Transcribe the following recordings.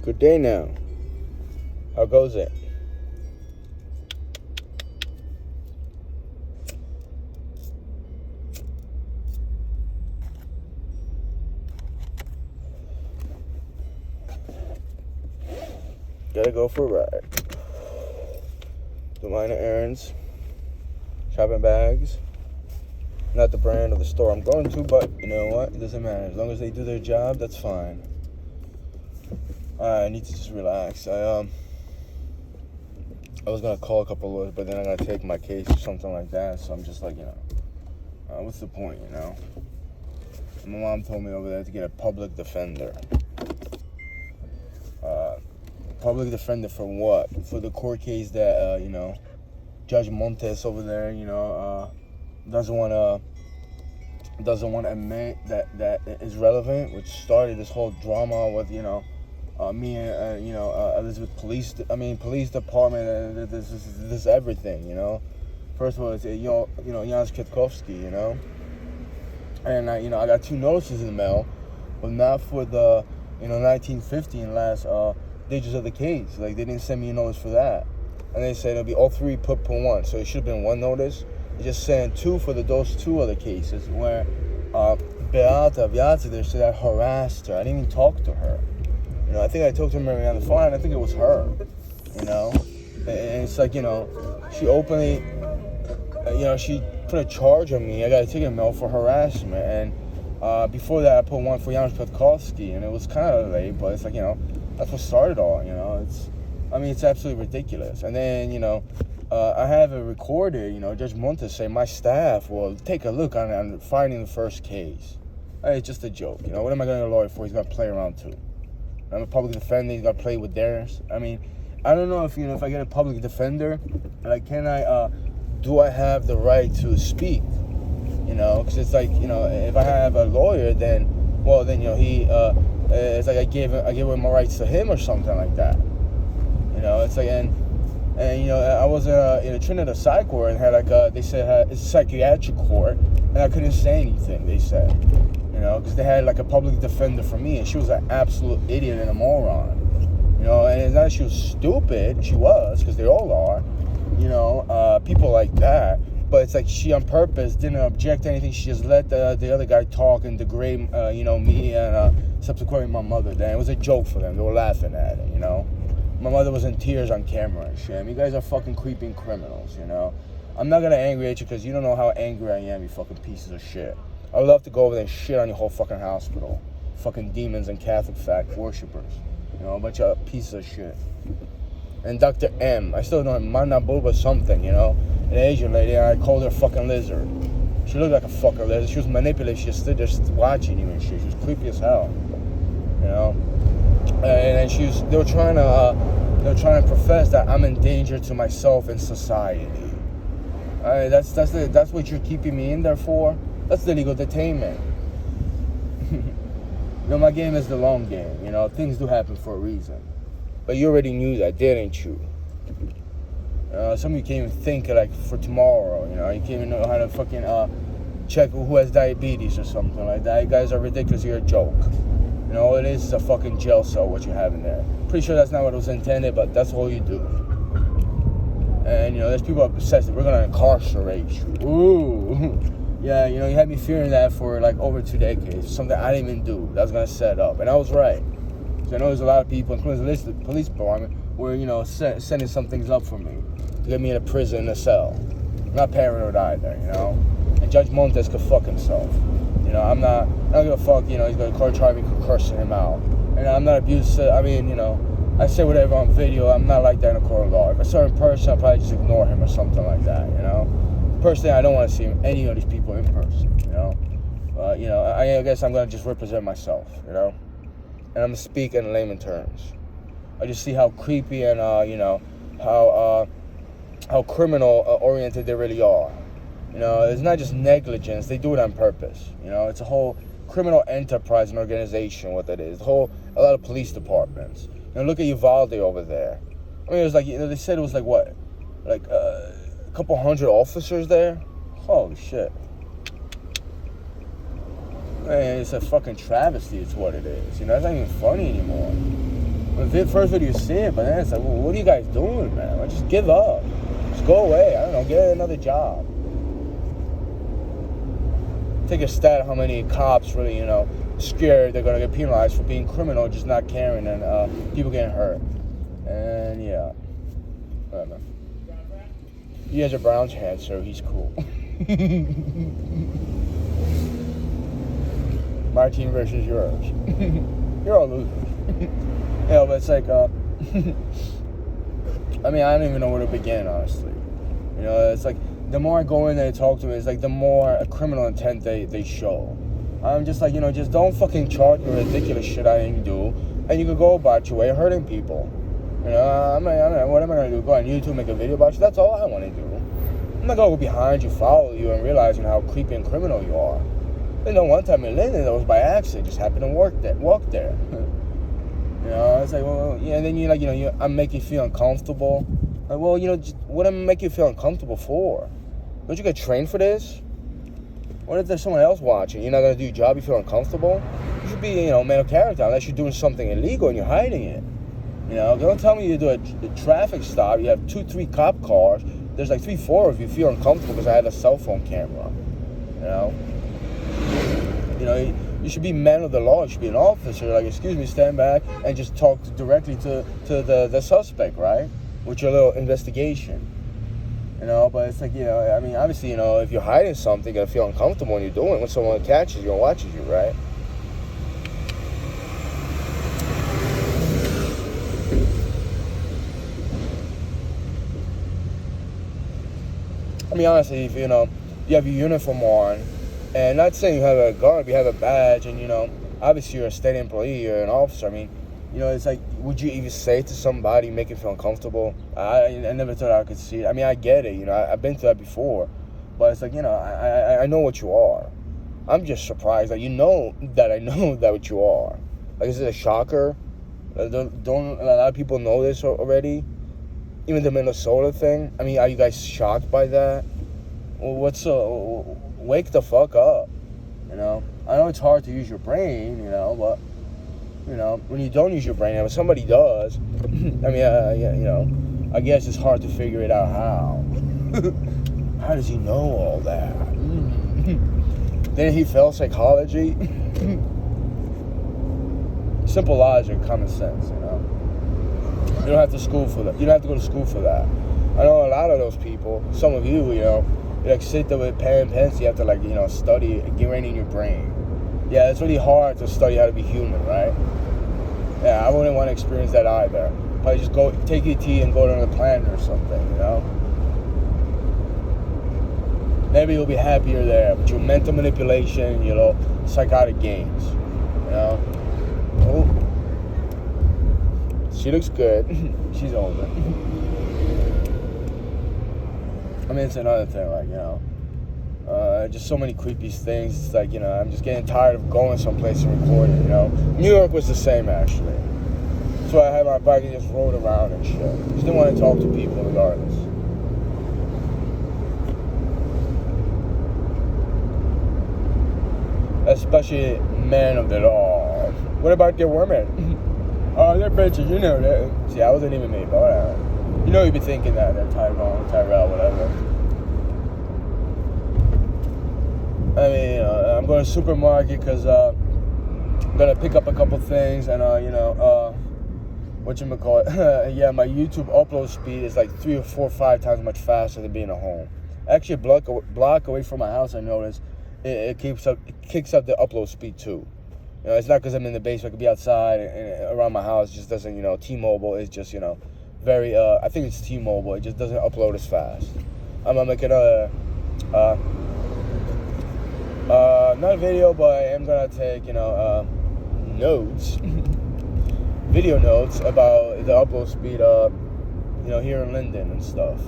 Good day now. How goes it? Gotta go for a ride. Do minor errands. Shopping bags. Not the brand of the store I'm going to, but you know what? It doesn't matter. As long as they do their job, that's fine. I need to just relax. I was gonna call a couple of lawyers, but then I gotta take my case or something like that. So I'm just like, what's the point, My mom told me over there to get a public defender. Public defender for what? For the court case that Judge Montes over there, doesn't want to admit that is relevant, which started this whole drama with me and Elizabeth police department. This is everything, First of all, it's Janusz Kwiatkowski, and I got 2 notices in the mail, but not for the 1915 last digits of the case. Like, they didn't send me a notice for that, and they said it'll be all 3 put per 1, so it should have been 1 notice. They just sent 2 for those 2 other cases where Beata Viazzi there said I harassed her. I didn't even talk to her. I think I talked to her on the phone, and I think it was her, and it's like, she openly, she put a charge on me. I got a ticket mail for harassment, and before that I put 1 for Janusz Kwiatkowski, and it was kind of late, but it's like, that's what started all, it's absolutely ridiculous. And then, I have it recorded, Judge Montes say my staff will take a look on finding the first case. It's just a joke, what am I going to lawyer for? He's going to play around too. I'm a public defender, he's got to play with theirs. I don't know if, if I get a public defender, like, do I have the right to speak? Because it's like, if I have a lawyer, then he, it's like I give away my rights to him or something like that. It's like, and I was in a Trinidad psych ward and had they said it's a psychiatric court, and I couldn't say anything, they said, because they had a public defender for me, and she was an absolute idiot and a moron, and it's not that she was stupid, she was, because they all are, people like that, but it's like she on purpose didn't object to anything. She just let the other guy talk and degrade, me and subsequently my mother. Then it was a joke for them. They were laughing at it, My mother was in tears on camera and shit. You guys are fucking creeping criminals, I'm not gonna angry at you because you don't know how angry I am, you fucking pieces of shit. I would love to go over there and shit on your whole fucking hospital. Fucking demons and Catholic fact worshippers. A bunch of pieces of shit. And Dr. M, I still know him, Manabulba something, an Asian lady, and I called her fucking lizard. She looked like a fucking lizard. She was manipulative. She stood there watching you and shit. She was creepy as hell, And then they were trying to profess that I'm in danger to myself and society. That's what you're keeping me in there for. That's the legal detainment. My game is the long game. Things do happen for a reason. But you already knew that, didn't you? Some of you can't even think for tomorrow. You can't even know how to fucking check who has diabetes or something like that. You guys are ridiculous. You're a joke. All it is a fucking jail cell, what you have in there. Pretty sure that's not what it was intended, but that's all you do. And, there's people obsessed that we're going to incarcerate you. Ooh. Yeah, you had me fearing that for, over 2 decades. Something I didn't even do. That was going to set up. And I was right. So I know there's a lot of people, including the police department, where, setting some things up for me. To get me in a prison, in a cell. I'm not paranoid either, And Judge Montes could fuck himself. I don't give a fuck, he's got a car driving, cursing him out. And I'm not abusive. I say whatever on video. I'm not like that in a court of law. If I saw him in person, I'd probably just ignore him or something like that, Personally, I don't want to see any of these people in person, I guess I'm going to just represent myself, And I'm going to speak in layman terms. I just see how creepy and, how criminal oriented they really are. It's not just negligence. They do it on purpose. It's a whole criminal enterprise and organization, what that is. A lot of police departments. Look at Uvalde over there. It was they said it was a couple hundred officers there. Holy shit. Man, it's a fucking travesty, it's what it is. It's not even funny anymore. the first video you see it, but then it's like, well, what are you guys doing, man? Like, just give up. Just go away. I don't know, get another job. Take a stat of how many cops really, scared they're gonna get penalized for being criminal, just not caring, and people getting hurt. And yeah, whatever. He has a Browns hat, so he's cool. My team versus yours. You're all losers. But it's like, I mean, I don't even know where to begin, honestly. It's like, the more I go in there and talk to them, it's like the more a criminal intent they show. I'm just like, just don't fucking charge me ridiculous shit I didn't do, and you can go about your way hurting people. What am I gonna do? Go on YouTube and make a video about you? That's all I want to do. I'm not gonna go behind you, follow you, and realizing how creepy and criminal you are. One time in Linden, that was by accident. Just happened to walk there. It's like, well, yeah. And then I'm making you feel uncomfortable. Like, well, what am I making you feel uncomfortable for? Don't you get trained for this? What if there's someone else watching? You're not gonna do your job. You feel uncomfortable. You should be, man of character, unless you're doing something illegal and you're hiding it. Don't tell me you do a traffic stop. You have 2-3 cop cars. There's like 3-4 of you feel uncomfortable because I have a cell phone camera. You should be man of the law. You should be an officer. Like, excuse me, stand back and just talk directly to the suspect, right? With your little investigation. But it's like, I mean, obviously, if you're hiding something, you're gonna feel uncomfortable when you're doing it. When someone catches you and watches you, right? I mean, honestly, if you have your uniform on, and not saying you have a gun, but you have a badge, and obviously you're a state employee, you're an officer. I mean, it's like, would you even say to somebody, make it feel uncomfortable? I never thought I could see it. I mean, I get it, I've been through that before, but it's like, I know what you are. I'm just surprised that I know that what you are. Like, is it a shocker? Don't a lot of people know this already? Even the Minnesota thing. I mean, are you guys shocked by that? Well, wake the fuck up. I know it's hard to use your brain, but when you don't use your brain, and when somebody does, I mean, I guess it's hard to figure it out how. How does he know all that? Then he failed psychology. Simple logic, common sense, You don't have to school for that. You don't have to go to school for that. I know a lot of those people. Some of you, you sit there with pen and pencil. You have to study, ingrain in your brain. Yeah, it's really hard to study how to be human, right? Yeah, I wouldn't want to experience that either. Probably just go take ET and go to another planet or something, Maybe you'll be happier there, but your mental manipulation, psychotic games, Oh. She looks good. She's older. I mean, it's another thing, just so many creepy things. It's like, I'm just getting tired of going someplace and recording, New York was the same, actually. That's why I had my bike and just rode around and shit. Just didn't want to talk to people regardless. Especially men of the law. What about the women? Oh, they're bitches, that. See, I wasn't even me, but whatever. You'd be thinking that, Tyrell, whatever. I mean, I'm going to the supermarket because I'm going to pick up a couple things, and, whatchamacallit, yeah, my YouTube upload speed is like 3 or 4 or 5 times much faster than being at home. Actually, a block away from my house, I noticed, it kicks up the upload speed, too. It's not because I'm in the basement. I could be outside and around my house. It just doesn't, T-Mobile is just, very, I think it's T-Mobile. It just doesn't upload as fast. I'm going to make another, not a video, but I am going to take, notes, video notes about the upload speed, here in Linden and stuff.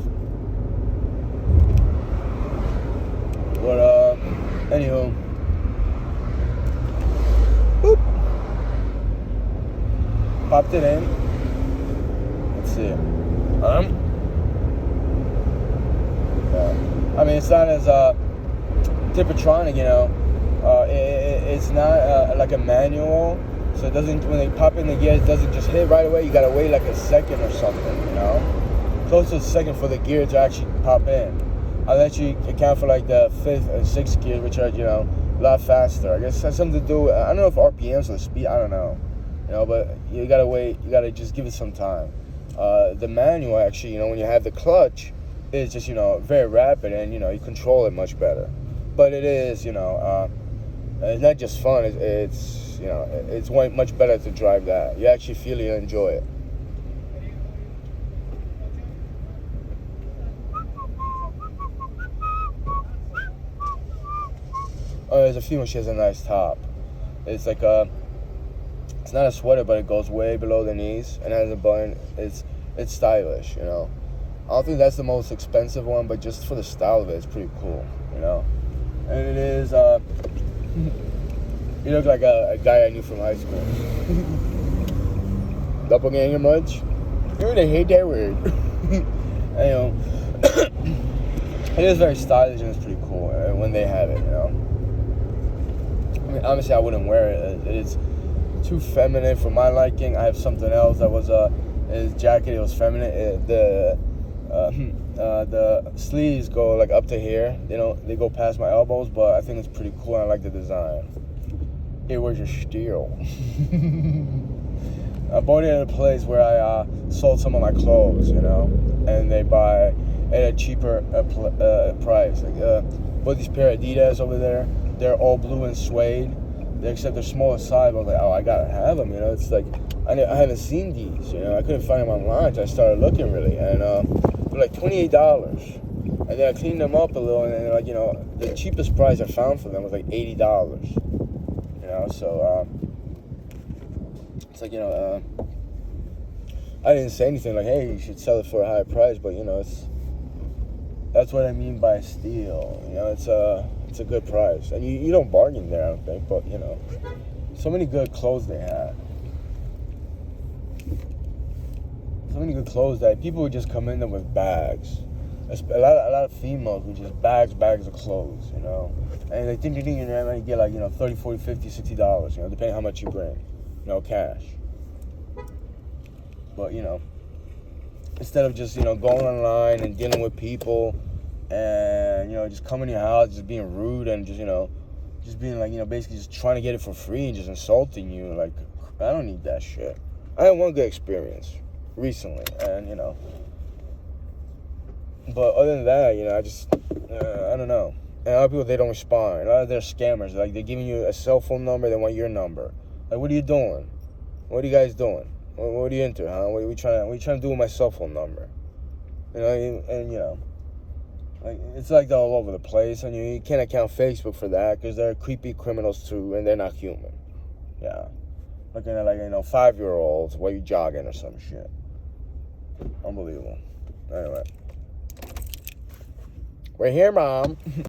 But, anywho. Boop. Popped it in. Let's see. I mean, it's not as Tipatronic, it's not like a manual. So it doesn't, when they pop in the gear, it doesn't just hit right away. You gotta wait like a second or something, you know? Close to a second for the gear to actually pop in. I'll let you account for like the 5th and 6th gear, which are, you know, a lot faster. I guess it has something to do with, I don't know if RPMs or the speed, I don't know. You know, but you gotta wait, you gotta just give it some time. The manual, actually, you know, when you have the clutch, is just, you know, very rapid, and, you know, you control it much better. But it is, you know, it's not just fun, it's you know, it's much better to drive that. You actually feel it, you enjoy it. Oh, there's a female, she has a nice top. It's like it's not a sweater, but it goes way below the knees and has a button. It's stylish, you know. I don't think that's the most expensive one, but just for the style of it, it's pretty cool, you know. And it is, you look like a guy I knew from high school. Doppelganger much? You really hate that word. You know, it is very stylish and it's pretty cool when they have it, you know. I mean, honestly, I wouldn't wear it. It's too feminine for my liking. I have something else that was his jacket. It was feminine. The sleeves go like up to here. You know, they go past my elbows, but I think it's pretty cool. And I like the design. It was just steel. I bought it at a place where I sold some of my clothes, you know, and they buy at a cheaper price. Like, bought these pair of Adidas over there. They're all blue and suede, except they're smaller size. I was like, oh, I gotta have them, you know. It's like I haven't seen these, you know. I couldn't find them online, so I started looking really, and they're like $28. And then I cleaned them up a little, and then, like, you know, the cheapest price I found for them was like $80. You know, so it's like, you know, I didn't say anything like, hey, you should sell it for a higher price, but, you know, that's what I mean by steal. You know, it's a good price, and you don't bargain there, I don't think, but, you know, so many good clothes they had. So many good clothes that people would just come in there with bags. A lot of females with just bags of clothes, you know. And they think you're going to get like, you know, $30, $40, $50, $60, you know, depending on how much you bring, you know, cash. But, you know, instead of just, you know, going online and dealing with people and, you know, just coming to your house, just being rude and just, you know, just being like, you know, basically just trying to get it for free and just insulting you. Like, I don't need that shit. I had one good experience recently, and, you know, but other than that, you know, I just, I don't know. And a lot of people, they don't respond. A lot of them are scammers. Like, they're giving you a cell phone number, they want your number. Like, what are you doing? What are you guys doing? What are you into, huh? What are you trying to do with my cell phone number? You know, and you know, like, it's like they're all over the place, and you can't account Facebook for that because they're creepy criminals too, and they're not human. Yeah, looking at, like, you know, 5-year-olds while you jogging or some shit. Unbelievable. Anyway, we're here, Mom.